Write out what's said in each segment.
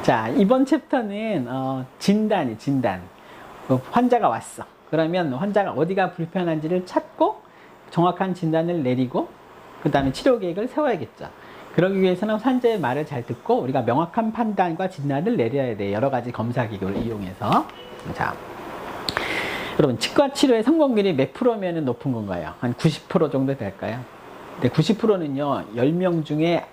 자, 이번 챕터는 진단. 환자가 왔어. 그러면 환자가 어디가 불편한지를 찾고 정확한 진단을 내리고 그 다음에 치료 계획을 세워야겠죠. 그러기 위해서는 환자의 말을 잘 듣고 우리가 명확한 판단과 진단을 내려야 돼요. 여러 가지 검사 기구를 이용해서. 자, 여러분 치과 치료의 성공률이 몇 프로면 높은 건가요? 한 90% 정도 될까요? 근데 90%는요 10명 중에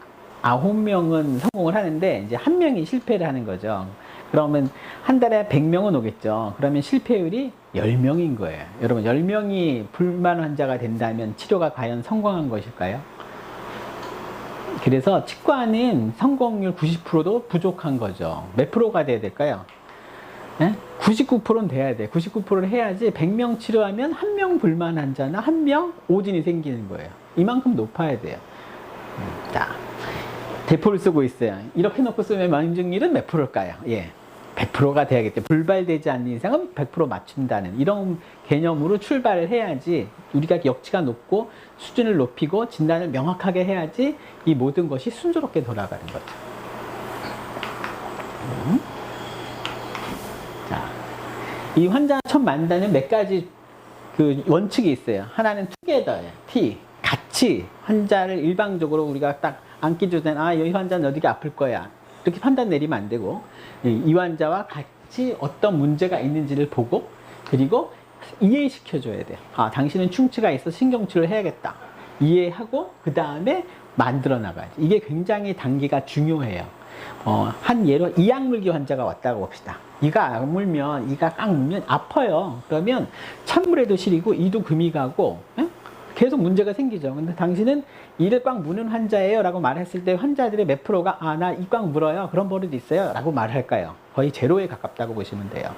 9명은 성공을 하는데 이제 1명이 실패를 하는 거죠. 그러면 한 달에 100명은 오겠죠. 그러면 실패율이 10명인 거예요. 여러분 10명이 불만 환자가 된다면 치료가 과연 성공한 것일까요? 그래서 치과는 성공률 90%도 부족한 거죠. 몇 프로가 돼야 될까요? 99%는 돼야 돼. 99%를 해야지 100명 치료하면 1명 불만 환자나 1명 오진이 생기는 거예요. 이만큼 높아야 돼요. 자, 대포를 쓰고 있어요. 이렇게 놓고 쓰면 만중률은 몇 프로일까요? 예, 100%가 돼야겠죠. 불발되지 않는 이상은 100% 맞춘다는 이런 개념으로 출발을 해야지 우리가 역치가 높고 수준을 높이고 진단을 명확하게 해야지 이 모든 것이 순조롭게 돌아가는 거죠. 자, 이 환자 처음 만나는 몇 가지 그 원칙이 있어요. 하나는 together예요. T. 같이 환자를 일방적으로 우리가 딱 안기 전에 이 환자는 어디가 아플 거야 이렇게 판단 내리면 안 되고 이 환자와 같이 어떤 문제가 있는지를 보고 그리고 이해시켜 줘야 돼요. 당신은 충치가 있어 신경치료를 해야겠다 이해하고 그 다음에 만들어 나가야지. 이게 굉장히 단계가 중요해요. 한 예로 이악물기 환자가 왔다고 봅시다. 이가 악물면 이가 꽉 물면 아파요. 그러면 찬물에도 시리고 이도 금이 가고 계속 문제가 생기죠. 근데 당신은 이를 꽉 무는 환자예요 라고 말했을 때 환자들의 몇 프로가 나 이 꽉 물어요 그런 버릇이 있어요 라고 말할까요? 거의 제로에 가깝다고 보시면 돼요.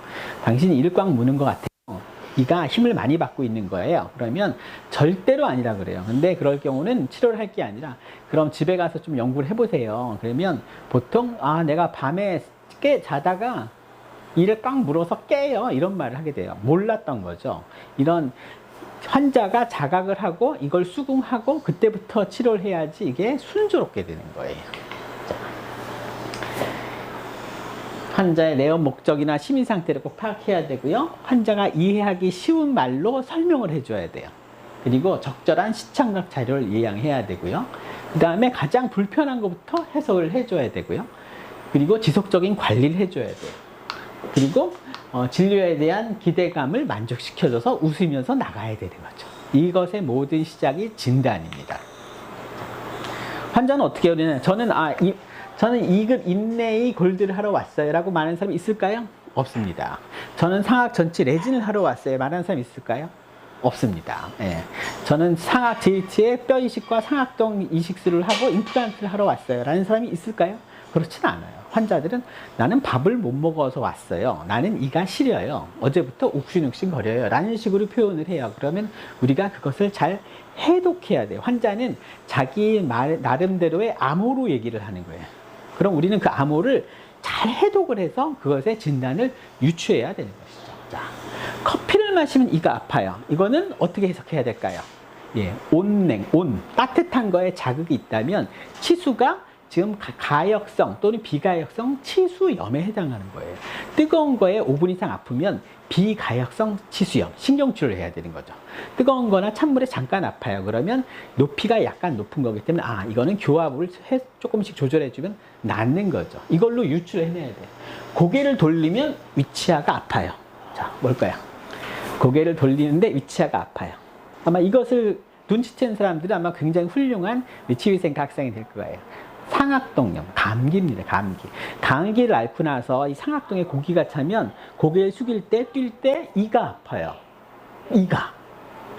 당신이 이를 꽉 무는 것 같아요. 이가 힘을 많이 받고 있는 거예요. 그러면 절대로 아니라 그래요. 근데 그럴 경우는 치료를 할 게 아니라 그럼 집에 가서 좀 연구를 해보세요. 그러면 보통 내가 밤에 자다가 이를 꽉 물어서 깨요 이런 말을 하게 돼요. 몰랐던 거죠. 이런 환자가 자각을 하고 이걸 수긍하고 그때부터 치료를 해야지 이게 순조롭게 되는 거예요. 자, 환자의 내원 목적이나 심리 상태를 꼭 파악해야 되고요. 환자가 이해하기 쉬운 말로 설명을 해줘야 돼요. 그리고 적절한 시청각 자료를 예양해야 되고요. 그 다음에 가장 불편한 것부터 해석을 해줘야 되고요. 그리고 지속적인 관리를 해줘야 돼요. 그리고 진료에 대한 기대감을 만족시켜줘서 웃으면서 나가야 되는 거죠. 이것의 모든 시작이 진단입니다. 환자는 어떻게 우리는 저는 2급 인내의 골드를 하러 왔어요 라고 말하는 사람이 있을까요? 없습니다. 저는 상악 전치 레진을 하러 왔어요 말하는 사람이 있을까요? 없습니다. 예. 저는 상악 JT의 뼈 이식과 상악동 이식술을 하고 임플란트를 하러 왔어요 라는 사람이 있을까요? 그렇진 않아요. 환자들은 나는 밥을 못 먹어서 왔어요. 나는 이가 시려요. 어제부터 욱신욱신 거려요. 라는 식으로 표현을 해요. 그러면 우리가 그것을 잘 해독해야 돼요. 환자는 자기 나름대로의 암호로 얘기를 하는 거예요. 그럼 우리는 그 암호를 잘 해독을 해서 그것의 진단을 유추해야 되는 것이죠. 자, 커피를 마시면 이가 아파요. 이거는 어떻게 해석해야 될까요? 예, 따뜻한 거에 자극이 있다면 치수가 지금 가역성 또는 비가역성 치수염에 해당하는 거예요. 뜨거운 거에 5분 이상 아프면 비가역성 치수염, 신경치료를 해야 되는 거죠. 뜨거운 거나 찬물에 잠깐 아파요. 그러면 높이가 약간 높은 거기 때문에 이거는 교합을 조금씩 조절해주면 낫는 거죠. 이걸로 유추를 해내야 돼요. 고개를 돌리면 위치아가 아파요. 자, 뭘까요? 고개를 돌리는데 위치아가 아파요. 아마 이것을 눈치챈 사람들은 아마 굉장히 훌륭한 치위생과 학생이 될 거예요. 상악동염, 감기입니다. 감기를 앓고 나서 이 상악동에 고기가 차면 고개를 숙일 때, 뛸 때 이가 아파요.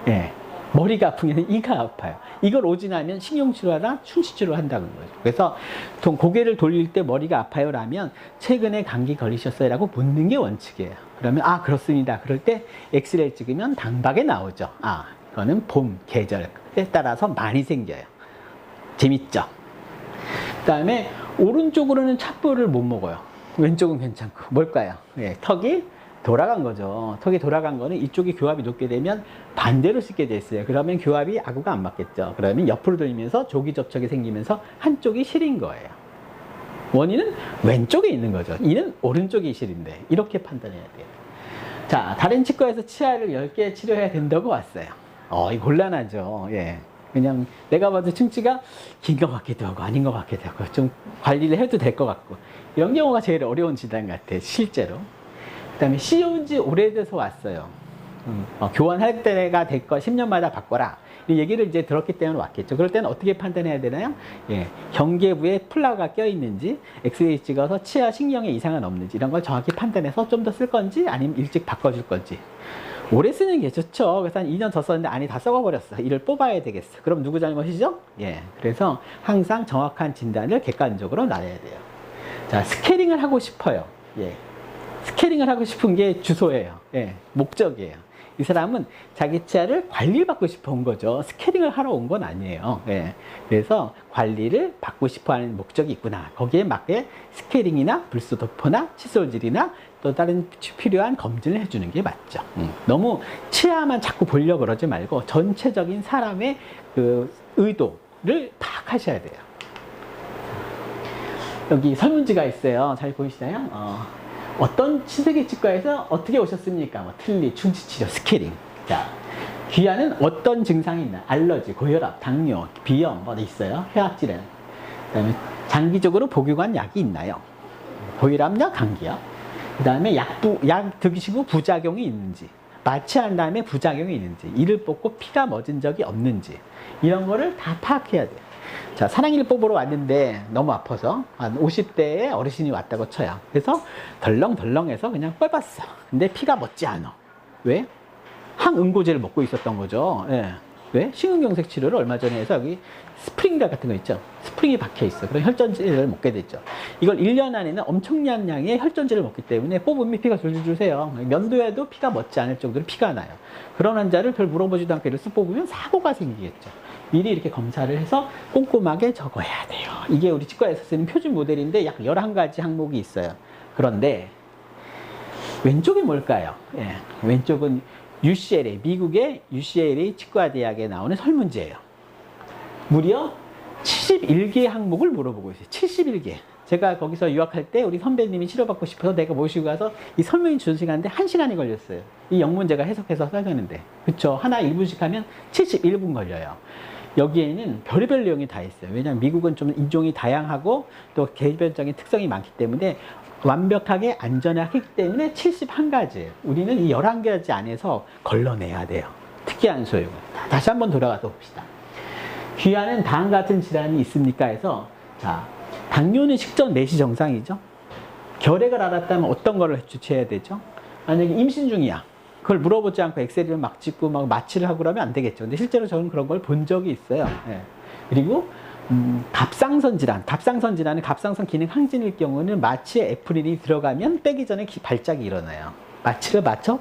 예. 머리가 아프면 이가 아파요. 이걸 오진하면 신경치료하다 충치치료를 한다는 거죠. 그래서 보통 고개를 돌릴 때 머리가 아파요 라면 최근에 감기 걸리셨어요 라고 묻는 게 원칙이에요. 그러면 그렇습니다. 그럴 때 엑스레이 찍으면 당박에 나오죠. 이거는 봄, 계절에 따라서 많이 생겨요. 재밌죠? 그 다음에 오른쪽으로는 찻불을 못 먹어요. 왼쪽은 괜찮고. 뭘까요? 예, 턱이 돌아간 거죠. 턱이 돌아간 거는 이쪽이 교합이 높게 되면 반대로 씻게 돼 있어요. 그러면 교합이 아구가 안 맞겠죠. 그러면 옆으로 돌리면서 조기 접촉이 생기면서 한쪽이 시린 거예요. 원인은 왼쪽에 있는 거죠. 이는 오른쪽이 이실인데 이렇게 판단해야 돼요. 자, 다른 치과에서 치아를 10개 치료해야 된다고 왔어요. 이거 곤란하죠. 예. 그냥 내가 봐도 충치가 긴 것 같기도 하고 아닌 것 같기도 하고 좀 관리를 해도 될 것 같고 이런 경우가 제일 어려운 질환 같아 실제로. 그 다음에 씌운 지 오래돼서 왔어요. 교환할 때가 될 거 10년마다 바꿔라 이 얘기를 이제 들었기 때문에 왔겠죠. 그럴 때는 어떻게 판단해야 되나요? 예, 경계부에 플라가 껴 있는지 엑스레이 찍어서 치아 신경에 이상은 없는지 이런 걸 정확히 판단해서 좀 더 쓸 건지 아니면 일찍 바꿔줄 건지. 오래 쓰는 게 좋죠. 그래서 한 2년 더 썼는데 안이 다 썩어버렸어. 이를 뽑아야 되겠어. 그럼 누구 잘못이죠? 예. 그래서 항상 정확한 진단을 객관적으로 나눠야 돼요. 자, 스케일링을 하고 싶어요. 예. 스케일링을 하고 싶은 게 주소예요. 예. 목적이에요. 이 사람은 자기 치아를 관리받고 싶어 온 거죠. 스케일링을 하러 온 건 아니에요. 예. 그래서 관리를 받고 싶어 하는 목적이 있구나. 거기에 맞게 스케일링이나 불소도포나 칫솔질이나 또 다른 필요한 검진을 해주는 게 맞죠. 너무 치아만 자꾸 보려고 그러지 말고 전체적인 사람의 그 의도를 파악하셔야 돼요. 여기 설문지가 있어요. 잘 보이시나요? 어떤 신세계 치과에서 어떻게 오셨습니까? 뭐 틀니, 충치치료, 스케일링. 자, 귀하는 어떤 증상이 있나? 알러지, 고혈압, 당뇨, 비염 뭐 있어요? 해악질환. 그다음에 장기적으로 복용한 약이 있나요? 고혈압약, 감기약. 그 다음에 약 드시고 부작용이 있는지, 마취한 다음에 부작용이 있는지, 이를 뽑고 피가 멎은 적이 없는지, 이런 거를 다 파악해야 돼요. 자, 사랑니를 뽑으러 왔는데 너무 아파서 한 50대의 어르신이 왔다고 쳐요. 그래서 덜렁덜렁해서 그냥 뽑았어. 근데 피가 멎지 않아. 왜? 항응고제를 먹고 있었던 거죠. 예. 왜? 심근경색 치료를 얼마 전에 해서 여기 스프링달 같은 거 있죠. 스프링이 박혀 있어. 그럼 혈전제를 먹게 되죠. 이걸 1년 안에는 엄청난 양의 혈전제를 먹기 때문에 뽑으면 피가 줄줄 새요. 면도에도 피가 멎지 않을 정도로 피가 나요. 그런 환자를 별 물어보지도 않고 이렇게 뽑으면 사고가 생기겠죠. 미리 이렇게 검사를 해서 꼼꼼하게 적어야 돼요. 이게 우리 치과에서 쓰는 표준 모델인데 약 11가지 항목이 있어요. 그런데 왼쪽이 뭘까요? 예, 왼쪽은 UCLA, 미국의 UCLA 치과대학에 나오는 설문지예요. 무려 71개 항목을 물어보고 있어요. 71개. 제가 거기서 유학할 때 우리 선배님이 치료받고 싶어서 내가 모시고 가서 이 설명이 준 시간인데 1시간이 걸렸어요. 이 영문 제가 해석해서 설명하는데. 그쵸? 하나 1분씩 하면 71분 걸려요. 여기에는 별의별 내용이 다 있어요. 왜냐하면 미국은 좀 인종이 다양하고 또 개별적인 특성이 많기 때문에 완벽하게 안전하기 때문에 71가지예요. 우리는 이 11가지 안에서 걸러내야 돼요. 특이한 소유는. 다시 한번 돌아가서 봅시다. 귀하는 다음 같은 질환이 있습니까? 해서 자, 당뇨는 식전 내시 정상이죠. 결핵을 알았다면 어떤 거를 주체해야 되죠? 만약에 임신 중이야. 그걸 물어보지 않고 엑셀을 막 찍고 막 마취를 하고 그러면 안 되겠죠. 근데 실제로 저는 그런 걸 본 적이 있어요. 예. 그리고 갑상선 질환. 갑상선 질환은 갑상선 기능 항진일 경우는 마취에 에프린이 들어가면 빼기 전에 발작이 일어나요. 마취를 맞춰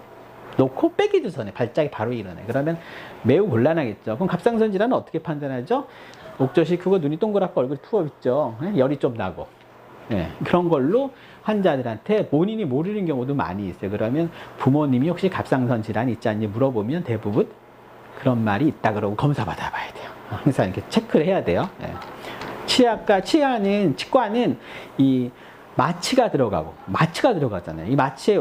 놓고 빼기도 전에 발작이 바로 일어나요. 그러면 매우 곤란하겠죠. 그럼 갑상선 질환은 어떻게 판단하죠? 목젖이 크고 눈이 동그랗고 얼굴이 투어 있죠. 열이 좀 나고. 예, 그런 걸로 환자들한테 본인이 모르는 경우도 많이 있어요. 그러면 부모님이 혹시 갑상선 질환이 있지 않니 물어보면 대부분 그런 말이 있다 그러고 검사 받아봐야 돼요. 항상 이렇게 체크를 해야 돼요. 예. 치과는 이 마취가 들어가잖아요. 이 마취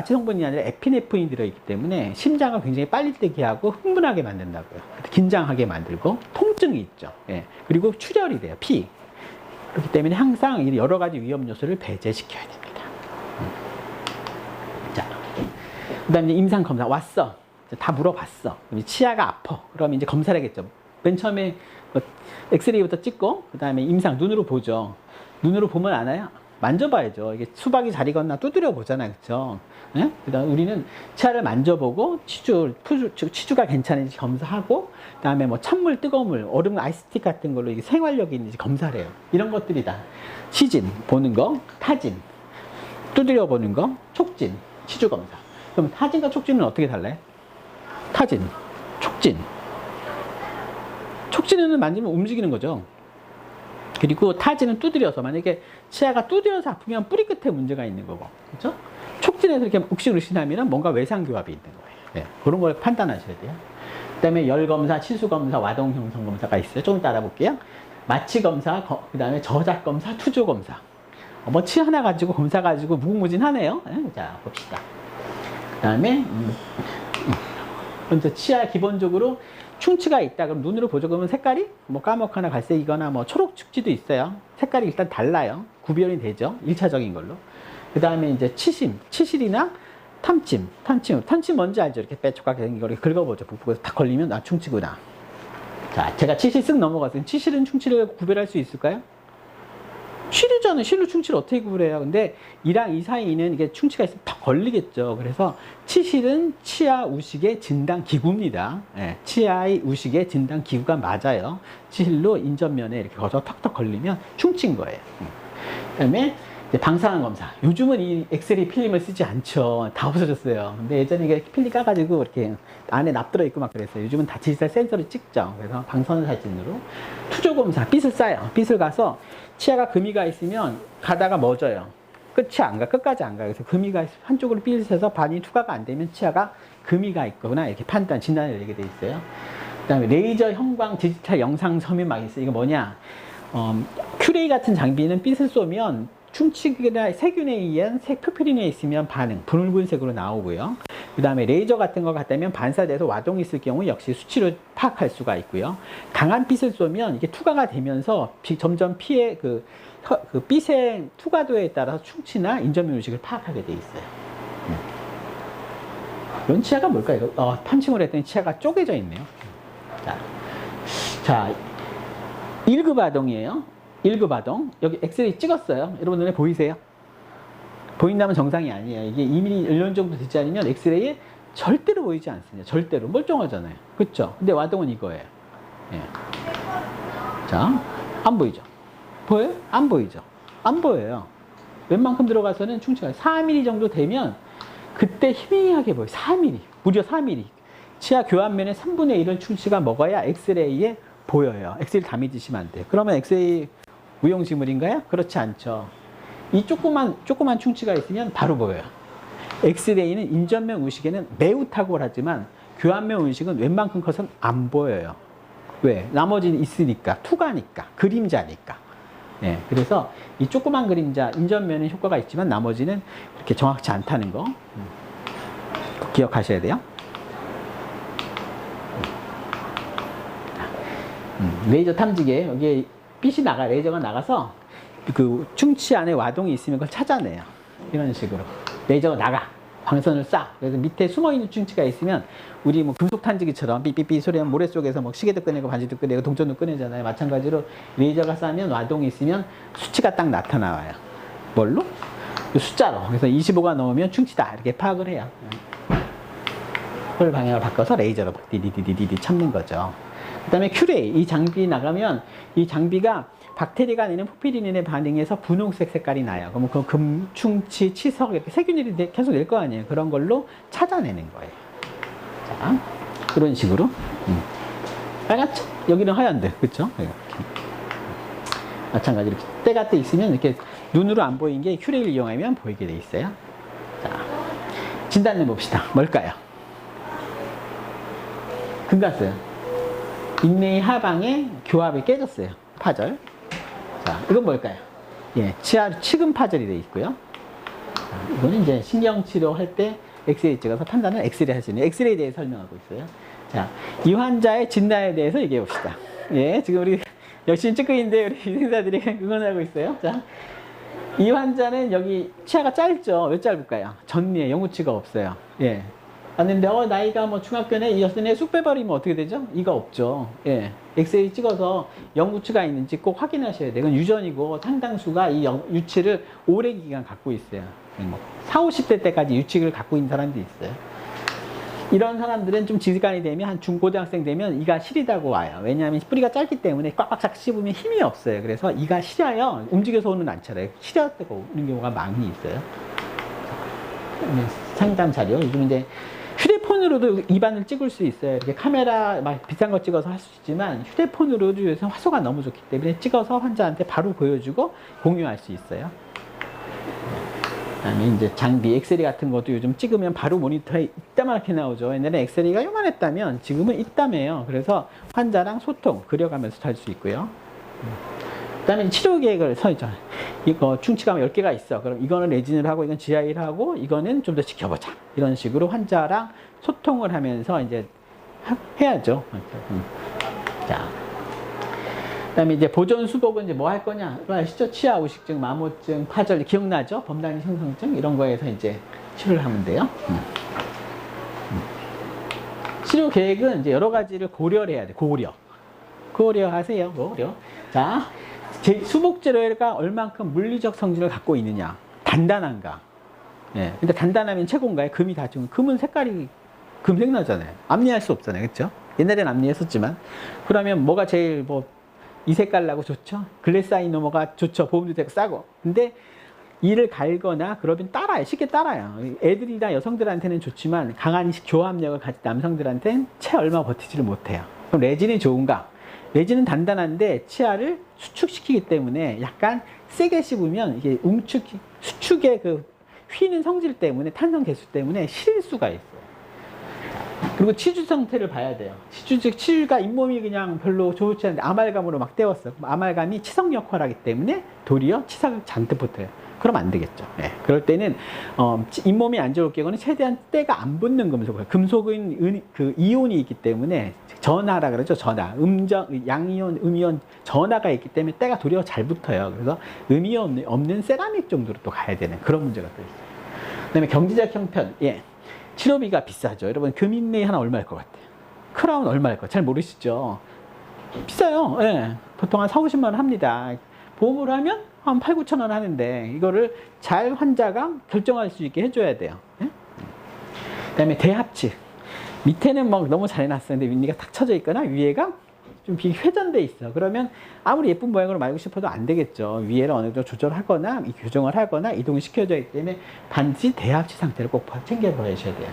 성분이 아니라 에피네프린이 들어있기 때문에 심장을 굉장히 빨리 뛰게 하고 흥분하게 만든다고요. 긴장하게 만들고 통증이 있죠. 예. 그리고 출혈이 돼요. 피. 그렇기 때문에 항상 여러 가지 위험 요소를 배제시켜야 됩니다. 자, 그 다음에 임상 검사 왔어. 다 물어봤어. 치아가 아파. 그럼 이제 검사를 하겠죠. 맨 처음에 엑스레이부터 찍고, 그 다음에 임상 눈으로 보죠. 눈으로 보면 아나요? 만져봐야죠. 이게 수박이 잘 익었나 두드려 보잖아요. 그쵸? 예? 그 다음 우리는 치아를 만져보고 치주가 괜찮은지 검사하고, 그 다음에 뭐 찬물, 뜨거운 물, 얼음, 아이스틱 같은 걸로 이게 생활력이 있는지 검사를 해요. 이런 것들이 다 시진 보는 거, 타진 두드려 보는 거, 촉진, 치주 검사. 그럼 타진과 촉진은 어떻게 달라요? 타진, 촉진은 만지면 움직이는 거죠. 그리고 타진은 두드려서, 만약에 치아가 두드려서 아프면 뿌리 끝에 문제가 있는 거고, 그렇죠? 촉진해서 이렇게 욱신욱신하면 뭔가 외상교합이 있는 거예요. 네, 그런 걸 판단하셔야 돼요. 그 다음에 열검사, 치수검사, 와동형성검사가 있어요. 조금 이따 알아볼게요. 마취검사, 그 다음에 저작검사, 투조검사. 뭐 치 하나 가지고 검사 가지고 무궁무진하네요. 자, 봅시다. 그 다음에 먼저 치아 기본적으로 충치가 있다. 그럼 눈으로 보죠. 그러면 색깔이 뭐 까먹거나 갈색이거나 뭐 초록 충치도 있어요. 색깔이 일단 달라요. 구별이 되죠. 1차적인 걸로. 그 다음에 이제 치실이나 탐침 뭔지 알죠? 이렇게 빼촉하게 생긴 걸 긁어보죠. 북부에서 딱 걸리면 아, 충치구나. 자, 제가 치실 쓱 넘어갔어요. 치실은 충치를 구별할 수 있을까요? 실이잖아요. 실로 충치를 어떻게 구분해요? 근데 이랑 이 사이에는 이게 충치가 있으면 팍 걸리겠죠. 그래서 치실은 치아 우식의 진단 기구입니다. 예, 치아의 우식의 진단 기구가 맞아요. 치실로 인접면에 이렇게 거저 턱턱 걸리면 충치인 거예요. 그다음에 방사능 검사. 요즘은 이 엑스레이 필름을 쓰지 않죠. 다 없어졌어요. 근데 예전에 이게 필름 까가지고 이렇게 안에 납들어 있고 막 그랬어요. 요즘은 다 디지털 센서를 찍죠. 그래서 방사능 사진으로 투조 검사. 빗을 싸요. 빗을 가서 치아가 금이가 있으면 가다가 멎어요. 끝이 안 가. 끝까지 안 가요. 그래서 금이가 한쪽으로 빗을 세서 반이 투과가 안 되면 치아가 금이가 있거나 이렇게 진단을 내게 돼 있어요. 그다음에 레이저 형광 디지털 영상 섬유 막 있어요. 이거 뭐냐? 큐레이 같은 장비는 빗을 쏘면 충치나 세균에 의한 표피린에 있으면 반응, 붉은색으로 나오고요. 그 다음에 레이저 같은 거 같다면 반사돼서 와동이 있을 경우 역시 수치로 파악할 수가 있고요. 강한 빛을 쏘면 이게 투과가 되면서 점점 피해 그 빛의 투과도에 따라서 충치나 인접면 의식을 파악하게 돼 있어요. 이런 치아가 뭘까요? 펀칭을 했더니 치아가 쪼개져 있네요. 자, 1급 아동이에요. 1급 아동. 여기 엑스레이 찍었어요. 여러분 눈에 보이세요? 보인다면 정상이 아니에요. 이게 2mm 1년 정도 되지 않으면 엑스레이에 절대로 보이지 않습니다. 절대로. 멀쩡하잖아요. 그쵸? 근데 와동은 이거예요. 예. 자, 안 보이죠? 보여요? 안 보이죠? 안 보여요. 웬만큼 들어가서는 충치가 4mm 정도 되면 그때 희미하게 보여요. 4mm. 무려 4mm. 치아 교환면의 3분의 1은 충치가 먹어야 엑스레이에 보여요. 엑스레이 다 믿으시면 안 돼요. 그러면 엑스레이 무용지물인가요? 그렇지 않죠. 이 조그만 충치가 있으면 바로 보여요. 엑스레이는 인접면 의식에는 매우 탁월하지만 교환면 의식은 웬만큼 커서는 안 보여요. 왜? 나머지는 있으니까, 투과니까, 그림자니까. 네, 그래서 이 조그만 그림자, 인접면은 효과가 있지만 나머지는 그렇게 정확치 않다는 거 꼭 기억하셔야 돼요. 레이저 탐지기에 여기에 빛이 레이저가 나가서 그 충치 안에 와동이 있으면 그걸 찾아내요. 이런 식으로. 레이저가 나가. 광선을 쏴. 그래서 밑에 숨어있는 충치가 있으면 우리 뭐 금속 탄지기처럼 삐삐삐 소리하면 모래 속에서 뭐 시계도 꺼내고 반지도 꺼내고 동전도 꺼내잖아요. 마찬가지로 레이저가 쏴면 와동이 있으면 수치가 딱 나타나와요. 뭘로? 숫자로. 그래서 25가 넘으면 충치다. 이렇게 파악을 해요. 홀 방향을 바꿔서 레이저로 디디디디디 참는 거죠. 그 다음에 큐레이. 이 장비 나가면 이 장비가 박테리아가 내는 포피린에 반응해서 분홍색 색깔이 나요. 그러면 그 금충치, 치석 이렇게 세균들이 계속 낼 거 아니에요. 그런 걸로 찾아내는 거예요. 자, 그런 식으로. 빨갛죠? 여기는 하얀데, 그렇죠? 마찬가지로 때가 때 있으면 이렇게 눈으로 안 보이는 게 큐레이를 이용하면 보이게 돼 있어요. 자, 진단해 봅시다. 뭘까요? 금갔어요. 인내의 하방에 교합이 깨졌어요. 파절. 자, 이건 뭘까요? 예, 치아 치금 파절이 되어 있고요. 자, 이거는 이제 신경 치료할 때 엑스레이 찍어서 판단을 엑스레이 할 수 있는 엑스레이에 대해 설명하고 있어요. 자, 이 환자의 진단에 대해서 얘기해 봅시다. 예, 지금 우리 열심히 찍고 있는데 우리 위생사들이 응원하고 있어요. 자, 이 환자는 여기 치아가 짧죠? 왜 짧을까요? 전니에 영구치가 없어요. 예. 왔는데 나이가 뭐 중학교네 이었으니 쑥 빼버리면 어떻게 되죠? 이가 없죠. 예, 엑스레이 찍어서 영구치가 있는지 꼭 확인하셔야 돼요. 이건 유전이고 상당수가 이 유치를 오랜 기간 갖고 있어요. 뭐 40, 50대 때까지 유치를 갖고 있는 사람들이 있어요. 이런 사람들은 좀 지간이 되면 한 중고등학생 되면 이가 시리다고 와요. 왜냐하면 뿌리가 짧기 때문에 꽉꽉 씹으면 힘이 없어요. 그래서 이가 시려요. 움직여서 오는 않잖아요. 시려고 오는 경우가 많이 있어요. 상담 자료. 요즘 이제 휴대폰으로도 입안을 찍을 수 있어요. 이렇게 카메라 막 비싼 거 찍어서 할 수 있지만 휴대폰으로도 요새 화소가 너무 좋기 때문에 찍어서 환자한테 바로 보여주고 공유할 수 있어요. 그다음에 이제 장비 엑스레이 같은 것도 요즘 찍으면 바로 모니터에 이따만하게 나오죠. 옛날에 엑스레이가 요만했다면 지금은 이따매요. 그래서 환자랑 소통 그려가면서 할 수 있고요. 그다음에 치료 계획을 써있죠. 이거 충치가 10개가 있어. 그럼 이거는 레진을 하고, 이건 GI를 하고, 이거는 좀 더 지켜보자. 이런 식으로 환자랑 소통을 하면서 이제 해야죠. 자. 그 다음에 이제 보존 수복은 이제 뭐 할 거냐? 아시죠? 치아 우식증, 마모증, 파절, 기억나죠? 범단위 형성증? 이런 거에서 이제 치료를 하면 돼요. 치료 계획은 이제 여러 가지를 고려를 해야 돼. 고려하세요. 고려. 자, 수복제로가 얼만큼 물리적 성질을 갖고 있느냐. 단단한가. 예. 근데 단단하면 최고인가요? 금이 다 지금 금은 색깔이 금색 나잖아요. 암리할 수 없잖아요. 그렇죠? 옛날엔 암리했었지만. 그러면 뭐가 제일 이 색깔 나고 좋죠? 글래사이너머가 좋죠. 보험도 되고 싸고. 근데 이를 갈거나 그러면 따라요. 쉽게 따라요. 애들이나 여성들한테는 좋지만 강한 교합력을 가진 남성들한테는 채 얼마 버티지를 못해요. 그럼 레진이 좋은가? 레진은 단단한데 치아를 수축시키기 때문에 약간 세게 씹으면 이게 수축의 그 휘는 성질 때문에 탄성 개수 때문에 시릴 수가 있어요. 그리고 치주 상태를 봐야 돼요. 치주가 잇몸이 그냥 별로 좋지 않은데 아말감으로 막 때웠어. 아말감이 치석 역할을 하기 때문에 도리어 치석을 잔뜩 붙어요. 그럼 안 되겠죠. 네. 그럴 때는 잇몸이 안 좋을 경우는 최대한 때가 안 붙는 금속을. 금속은 그 이온이 있기 때문에 전하라 그러죠. 전하. 양이온, 음이온 전하가 있기 때문에 때가 도리어 잘 붙어요. 그래서 음이온 없는 세라믹 정도로 또 가야 되는 그런 문제가 또 있어요. 그다음에 경제적 형편. 예. 치료비가 비싸죠. 여러분 금인레이 하나 얼마일 것 같아요? 크라운 얼마일 것? 잘 모르시죠? 비싸요. 예. 보통 한 4, 50만 원 합니다. 보험을 하면 한 8, 9천 원 하는데 이거를 잘 환자가 결정할 수 있게 해줘야 돼요. 예? 그다음에 대합치. 밑에는 막 너무 잘 해놨었는데 윗니가 탁 쳐져 있거나 위에가 좀 회전돼 있어. 그러면 아무리 예쁜 모양으로 말고 싶어도 안 되겠죠. 위에를 어느 정도 조절하거나 교정을 하거나 이동을 시켜줘야 하기 때문에 반드시 대합치 상태를 꼭 챙겨보셔야 돼요.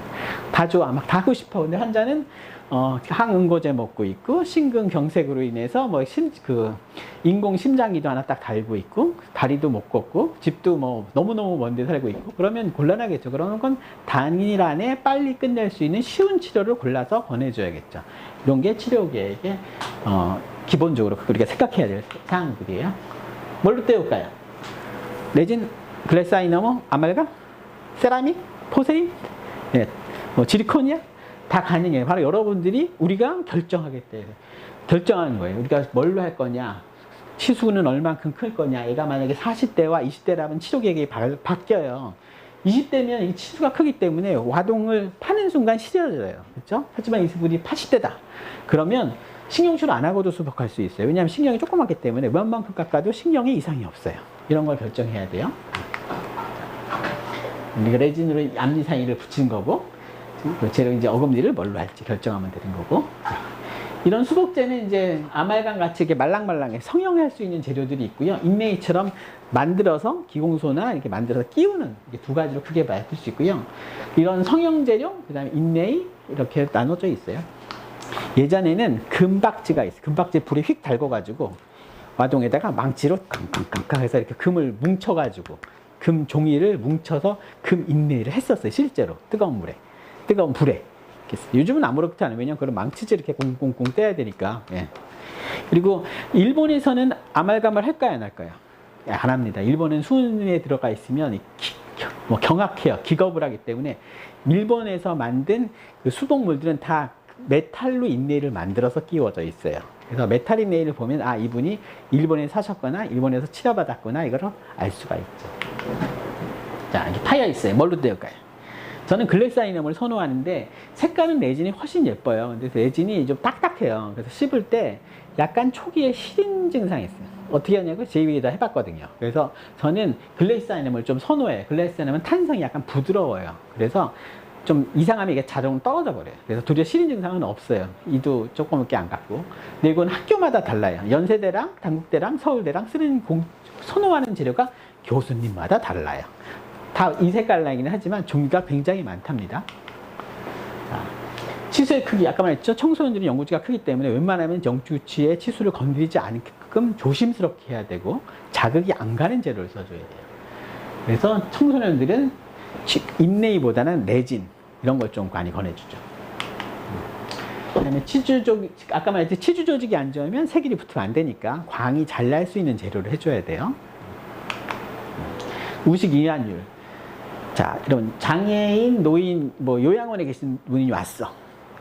다 좋아. 막 다 하고 싶어. 근데 환자는 항응고제 먹고 있고 심근경색으로 인해서 인공 심장기도 하나 딱 달고 있고 다리도 못 걷고 집도 너무너무 먼데 살고 있고 그러면 곤란하겠죠. 그러는 건 단일 안에 빨리 끝낼 수 있는 쉬운 치료를 골라서 권해줘야겠죠. 이런 게 치료 계획의 기본적으로 우리가 생각해야 될 사항들이에요. 뭘로 때울까요? 레진, 글래사이너머, 아말감, 세라믹, 포세린, 네, 지리콘이야? 다 가능해요. 바로 여러분들이 우리가 결정하는 거예요. 우리가 뭘로 할 거냐, 치수는 얼만큼 클 거냐. 애가 만약에 40대와 20대라면 치료 계획이 바뀌어요. 20대면 이 치수가 크기 때문에 와동을 파는 순간 시려져요. 그렇죠? 하지만 이분이 80대다. 그러면 신경치료 안 하고도 수복할 수 있어요. 왜냐하면 신경이 조그맣기 때문에 웬만큼 깎아도 신경에 이상이 없어요. 이런 걸 결정해야 돼요. 우리가 레진으로 앞니 사이를 붙이는 거고, 제가 이제 어금니를 뭘로 할지 결정하면 되는 거고. 이런 수복제는 이제 아말감 같이 이렇게 말랑말랑해 성형할 수 있는 재료들이 있고요. 인레이처럼 만들어서 기공소나 이렇게 만들어서 끼우는 이게 두 가지로 크게 봐야 될 수 있고요. 이런 성형 재료, 그다음에 인레이 이렇게 나눠져 있어요. 예전에는 금박지가 있어요. 금박지 불에 휙 달궈가지고 와동에다가 망치로 깡깡깡깡 해서 이렇게 금을 뭉쳐가지고 금 종이를 뭉쳐서 금 인레이를 했었어요. 실제로 뜨거운 불에. 요즘은 아무렇지 않아요. 왜냐면 그런 망치질 이렇게 꽁꽁꽁 떼야 되니까. 예. 그리고 일본에서는 아말감을 할까요, 안 할까요? 예, 안 합니다. 일본은 수은에 들어가 있으면 경악해요. 기겁을 하기 때문에 일본에서 만든 그 수복물들은 다 메탈로 인레이를 만들어서 끼워져 있어요. 그래서 메탈 인레이를 보면 이분이 일본에 사셨거나 일본에서 치료받았구나 이걸 알 수가 있죠. 자, 이렇게 파여 있어요. 뭘로 떼울까요? 저는 글래사이넘을 선호하는데 색깔은 레진이 훨씬 예뻐요. 근데 레진이 좀 딱딱해요. 그래서 씹을 때 약간 초기에 시린 증상이 있어요. 어떻게 하냐고 제 위에다 해봤거든요. 그래서 저는 글래사이넘을 좀 선호해요. 글래사이넘은 탄성이 약간 부드러워요. 그래서 좀 이상하면 이게 자동으로 떨어져 버려요. 그래서 도리어 시린 증상은 없어요. 이도 조금밖에 안 갖고. 근데 이건 학교마다 달라요. 연세대랑 단국대랑 서울대랑 선호하는 재료가 교수님마다 달라요. 다 이 색깔 나이긴 하지만 종류가 굉장히 많답니다. 자, 치수의 크기, 아까 말했죠. 청소년들은 영구지가 크기 때문에 웬만하면 영구치의 치수를 건드리지 않게끔 조심스럽게 해야 되고 자극이 안 가는 재료를 써줘야 돼요. 그래서 청소년들은 인레이보다는 레진 이런 걸 좀 많이 권해주죠. 그다음에 아까 말했듯이 치주 조직이 안 좋으면 세길이 붙으면 안 되니까 광이 잘 날 수 있는 재료를 해줘야 돼요. 우식 이완율. 자, 이런 장애인, 노인, 뭐 요양원에 계신 분이 왔어.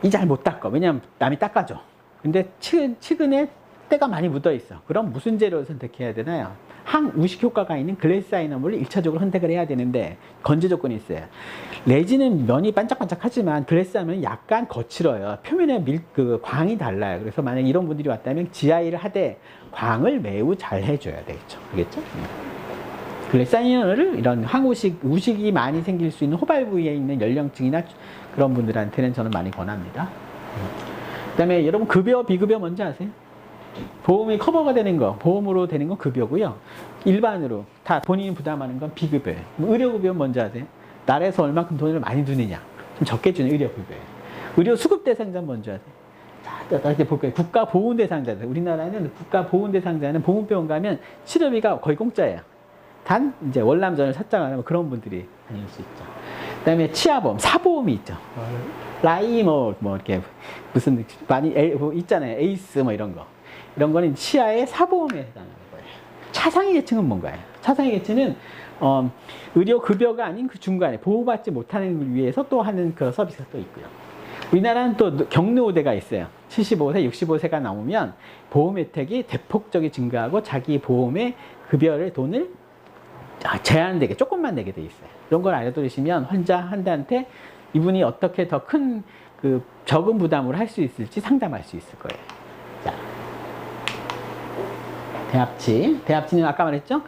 이 잘 못 닦아. 왜냐면 남이 닦아줘. 근데 최근에 때가 많이 묻어 있어. 그럼 무슨 재료를 선택해야 되나요? 항우식 효과가 있는 글래스아이너물을 1차적으로 선택을 해야 되는데 건조 조건이 있어요. 레진은 면이 반짝반짝하지만 글래스하면 약간 거칠어요. 표면에 광이 달라요. 그래서 만약 이런 분들이 왔다면 GI를 하되 광을 매우 잘 해줘야 되겠죠. 알겠죠? 글래스아이너를 이런 우식이 많이 생길 수 있는 호발 부위에 있는 연령층이나 그런 분들한테는 저는 많이 권합니다. 그 다음에 여러분 급여, 비급여 뭔지 아세요? 보험이 커버가 되는 거, 보험으로 되는 건 급여고요. 일반으로 다 본인이 부담하는 건 비급여예요. 의료급여 뭔지 아세요? 나라에서 얼마큼 돈을 많이 주느냐, 좀 적게 주는 의료급여예요. 의료 수급 대상자 뭔지 아세요? 자, 이제 볼까요? 국가보훈대상자들. 우리나라는 국가보훈대상자는 보훈병원 가면 치료비가 거의 공짜예요. 단 이제 월남전을 찾자거나 그런 분들이 다닐 수 있죠. 그다음에 치아보험, 사보험이 있죠. 라이 뭐 이렇게 무슨 많이 있잖아요. 에이스 뭐 이런 거. 이런 거는 치아의 사보험에 해당하는 거예요. 차상위 계층은 뭔가요? 차상위 계층은 의료 급여가 아닌 그 중간에 보호받지 못하는 걸 위해서 또 하는 그런 서비스가 또 있고요. 우리나라는 또 경로우대가 있어요. 75세, 65세가 넘으면 보험 혜택이 대폭적이 증가하고 자기 보험의 급여를 돈을 제한되게 조금만 내게 돼 있어요. 이런 걸 알려두시면 환자한테 이분이 어떻게 더 큰 그 적은 부담으로 할 수 있을지 상담할 수 있을 거예요. 자, 대합치는 아까 말했죠?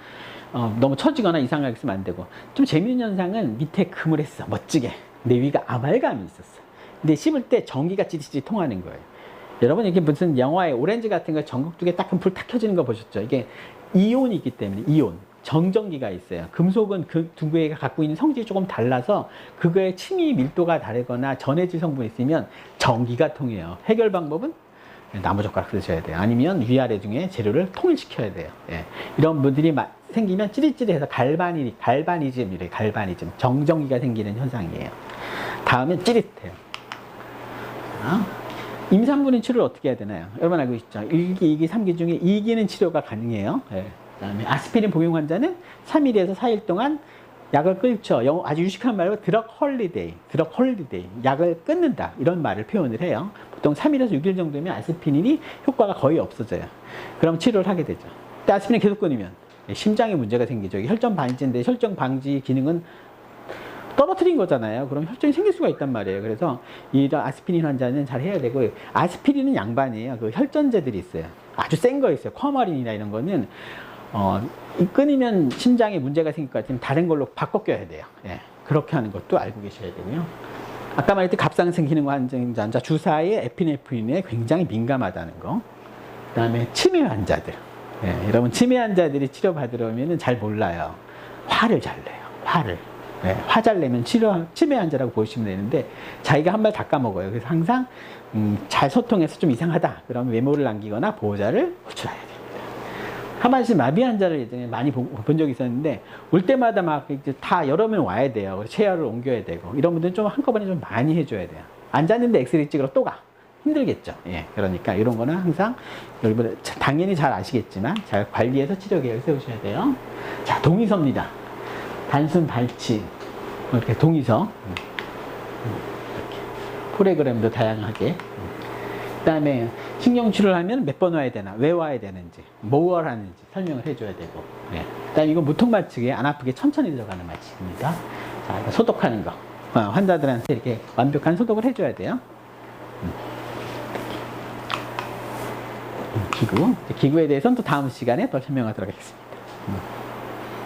너무 처지거나 이상하게 쓰면 안 되고. 좀 재미있는 현상은 밑에 금을 했어. 멋지게. 내 위가 아말감이 있었어. 근데 씹을 때 전기가 찌릿찌릿 통하는 거예요. 여러분 이게 무슨 영화의 오렌지 같은 거 전극두개 딱 불 탁 켜지는 거 보셨죠? 이게 이온이 있기 때문에 이온. 정전기가 있어요. 금속은 그 두 개가 갖고 있는 성질이 조금 달라서 그거의 침이 밀도가 다르거나 전해질 성분이 있으면 전기가 통해요. 해결 방법은 나무젓가락 쓰셔야 돼요. 아니면 위아래 중에 재료를 통일시켜야 돼요. 예. 이런 분들이 생기면 찌릿찌릿해서 갈바니즘이래요. 갈바니즘. 정전기가 생기는 현상이에요. 다음에 찌릿해요. 임산부인 치료를 어떻게 해야 되나요? 여러분 알고 있죠? 1기, 2기, 3기 중에 2기는 치료가 가능해요. 예. 그다음에 아스피린 복용 환자는 3일에서 4일 동안 약을 끊죠. 아주 유식한 말로 드럭 홀리데이, 약을 끊는다 이런 말을 표현을 해요. 보통 3일에서 6일 정도면 아스피린이 효과가 거의 없어져요. 그럼 치료를 하게 되죠. 근데 아스피린 계속 끊으면 심장에 문제가 생기죠. 혈전 방지인데 혈전 방지 기능은 떨어뜨린 거잖아요. 그럼 혈전이 생길 수가 있단 말이에요. 그래서 이런 아스피린 환자는 잘 해야 되고, 아스피린은 양반이에요. 그 혈전제들이 있어요. 아주 센 거 있어요. 코아마린이나 이런 거는 끊이면 심장에 문제가 생길 것 같으면 다른 걸로 바꿔 껴야 돼요. 예, 그렇게 하는 것도 알고 계셔야 되고요. 아까 말했듯이 갑상선 기능 환자 주사의 에피네프린에 굉장히 민감하다는 거. 그 다음에 치매 환자들. 예, 여러분 치매 환자들이 치료받으러 오면 잘 몰라요. 화를 잘 내요. 네, 화 잘 내면 치매 환자라고 보시면 되는데 자기가 한 발 다 까먹어요. 그래서 항상 잘 소통해서 좀 이상하다 그러면 메모를 남기거나 보호자를 호출해야 됩니다. 하반신 마비 환자를 예전에 많이 본 적이 있었는데 올 때마다 막 다 여러 명 와야 돼요. 그래서 체열을 옮겨야 되고 이런 분들은 좀 한꺼번에 좀 많이 해줘야 돼요. 앉았는데 엑스레이 찍으러 또 가. 힘들겠죠. 예, 그러니까 이런 거는 항상 여러분 당연히 잘 아시겠지만 잘 관리해서 치료 계획을 세우셔야 돼요. 자, 동의서입니다. 단순 발치, 이렇게 동의서, 이렇게 프로그램도 다양하게. 그다음에 신경치료를 하면 몇 번 와야 되나, 왜 와야 되는지, 뭘 하는지 설명을 해줘야 되고. 네. 그다음에 이건 무통 마취기에 안 아프게 천천히 들어가는 마취기입니다. 자, 소독하는 거, 환자들한테 이렇게 완벽한 소독을 해줘야 돼요. 기구에 대해서는 또 다음 시간에 더 설명하도록 하겠습니다.